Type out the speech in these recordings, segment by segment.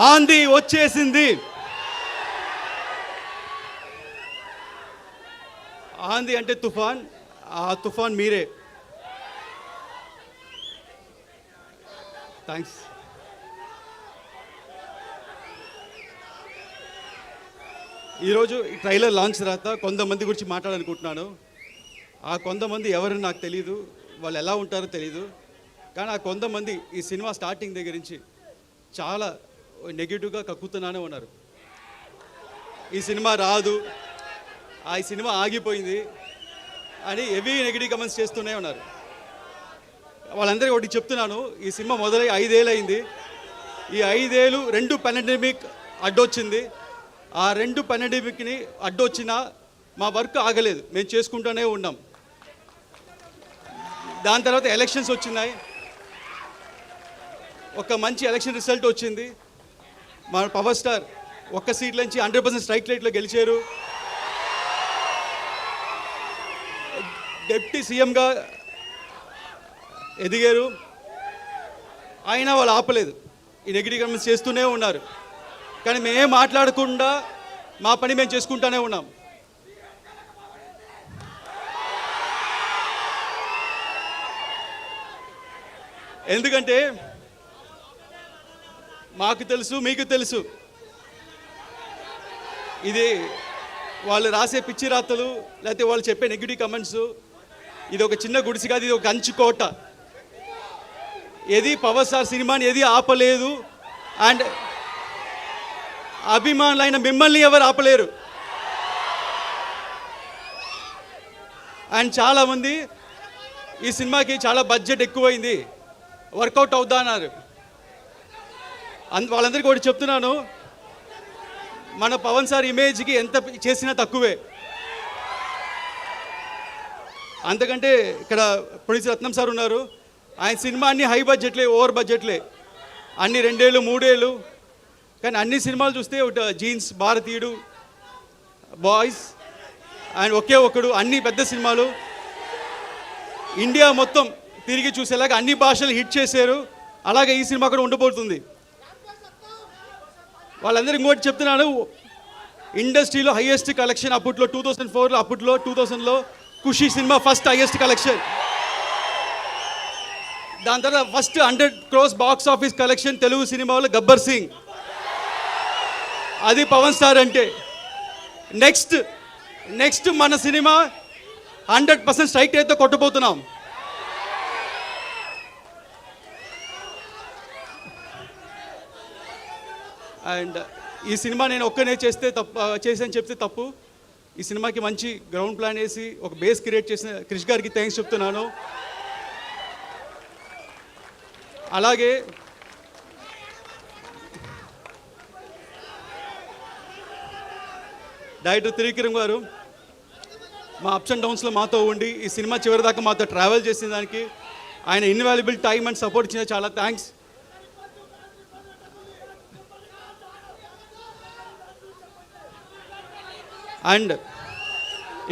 ఆంది వచ్చేసింది. ఆంది అంటే తుఫాన్, ఆ తుఫాన్ మీరే. థ్యాంక్స్. ఈరోజు ఈ ట్రైలర్ లాంచ్ తర్వాత కొంతమంది గురించి మాట్లాడాలనుకుంటున్నాను. ఆ కొంతమంది ఎవరు నాకు తెలీదు, వాళ్ళు ఎలా ఉంటారో తెలీదు. కానీ ఆ కొంతమంది ఈ సినిమా స్టార్టింగ్ దగ్గర నుంచి చాలా నెగిటివ్గా కక్కుతున్నానే ఉన్నారు. ఈ సినిమా రాదు, ఈ సినిమా ఆగిపోయింది అని హెవీ నెగిటివ్ కమెంట్స్ చేస్తూనే ఉన్నారు. వాళ్ళందరికీ ఒకటి చెప్తున్నాను, ఈ సినిమా మొదలై 5 ఏళ్ళు అయింది. ఈ 5 ఏళ్ళు 2 పాండమిక్ అడ్డొచ్చింది. ఆ 2 పాండమిక్ని అడ్డొచ్చినా మా వర్క్ ఆగలేదు, మేము చేసుకుంటూనే ఉన్నాం. దాని తర్వాత ఎలక్షన్స్ వచ్చినాయి, ఒక మంచి ఎలక్షన్ రిజల్ట్ వచ్చింది. మా పవర్ స్టార్ ఒక్క సీట్ల నుంచి 100% స్ట్రైక్ రేట్లో గెలిచారు. డిప్యూటీ సీఎంగా ఎదిగారు. అయినా వాళ్ళు ఆపలేదు, ఈ నెగిటివ్ కమెంట్స్ చేస్తూనే ఉన్నారు. కానీ మేమేం మాట్లాడకుండా మా పని మేము చేసుకుంటూనే ఉన్నాం. ఎందుకంటే మాకు తెలుసు, మీకు తెలుసు, ఇది వాళ్ళు రాసే పిచ్చి రాతలు లేకపోతే వాళ్ళు చెప్పే నెగిటివ్ కమెంట్స్, ఇది ఒక చిన్న గుడిసి కాదు, ఇది ఒక కంచుకోట. ఏది పవర్ స్టార్ సినిమాని ఏది ఆపలేదు. అండ్ అభిమానులైన మిమ్మల్ని ఎవరు ఆపలేరు. అండ్ చాలామంది ఈ సినిమాకి చాలా బడ్జెట్ ఎక్కువైంది, వర్కౌట్ అవుద్దా అన్నారు. వాళ్ళందరికీ ఒకటి చెప్తున్నాను, మన పవన్ సార్ ఇమేజ్కి ఎంత చేసినా తక్కువే. అంతకంటే ఇక్కడ ప్రొడ్యూసర్ రత్నం సార్ ఉన్నారు, ఆయన సినిమా అన్ని హై బడ్జెట్లే, ఓవర్ బడ్జెట్లే, అన్ని 2 ఏళ్ళు 3 ఏళ్ళు. కానీ అన్ని సినిమాలు చూస్తే ఒకటి జీన్స్, భారతీయుడు, బాయ్స్ అండ్ ఒకే ఒకడు, అన్ని పెద్ద సినిమాలు ఇండియా మొత్తం తిరిగి చూసేలాగా అన్ని భాషలు హిట్ చేశారు. అలాగే ఈ సినిమా కూడా ఉండబోతుంది. వాళ్ళందరూ ఇంకోటి చెప్తున్నాను, ఇండస్ట్రీలో హైయెస్ట్ కలెక్షన్ అప్పట్లో 2004లో, అప్పట్లో 2000లో ఖుషి సినిమా ఫస్ట్ హైయెస్ట్ కలెక్షన్. దాని తర్వాత first 100 crores box office collection Telugu సినిమాలో గబ్బర్ సింగ్. అది పవన్ స్టార్ అంటే. నెక్స్ట్ మన సినిమా 100% స్ట్రైక్ రేట్తో కొట్టబోతున్నాం. అండ్ ఈ సినిమా నేను ఒక్కనే చేసాను చెప్తే తప్పు. ఈ సినిమాకి మంచి గ్రౌండ్ ప్లాన్ వేసి ఒక బేస్ క్రియేట్ చేసిన క్రిష్ గారికి థ్యాంక్స్ చెప్తున్నాను. అలాగే డైరెక్టర్ త్రివిక్రమ్ గారు మా అప్స్ అండ్ డౌన్స్లో మాతో ఉండి ఈ సినిమా చివరి దాకా మాతో ట్రావెల్ చేసిన దానికి, ఆయన ఇన్వాల్యుబుల్ టైం అండ్ సపోర్ట్ ఇచ్చిన చాలా థ్యాంక్స్. అండ్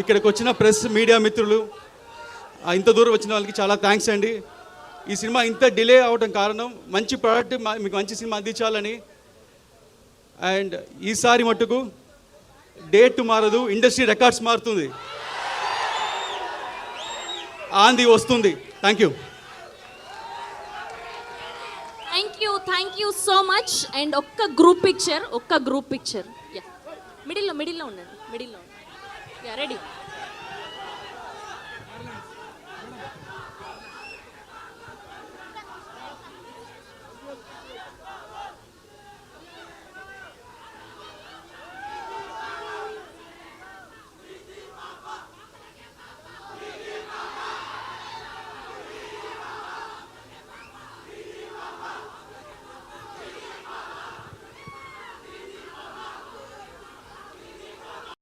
ఇక్కడికి వచ్చిన ప్రెస్ మీడియా మిత్రులు, ఇంత దూరం వచ్చిన వాళ్ళకి చాలా థ్యాంక్స్ అండి. ఈ సినిమా ఇంత డిలే అవడం కారణం మంచి ప్రోడక్ట్ మీకు మంచి సినిమా అందించాలని. అండ్ ఈసారి మట్టుకు డేట్ మారదు, ఇండస్ట్రీ రికార్డ్స్ మారుతుంది, ఆంది వస్తుంది. Thank you so much. And ఒక్క గ్రూప్ పిక్చర్ మిడిల్లో ఉండండి, రెడీ.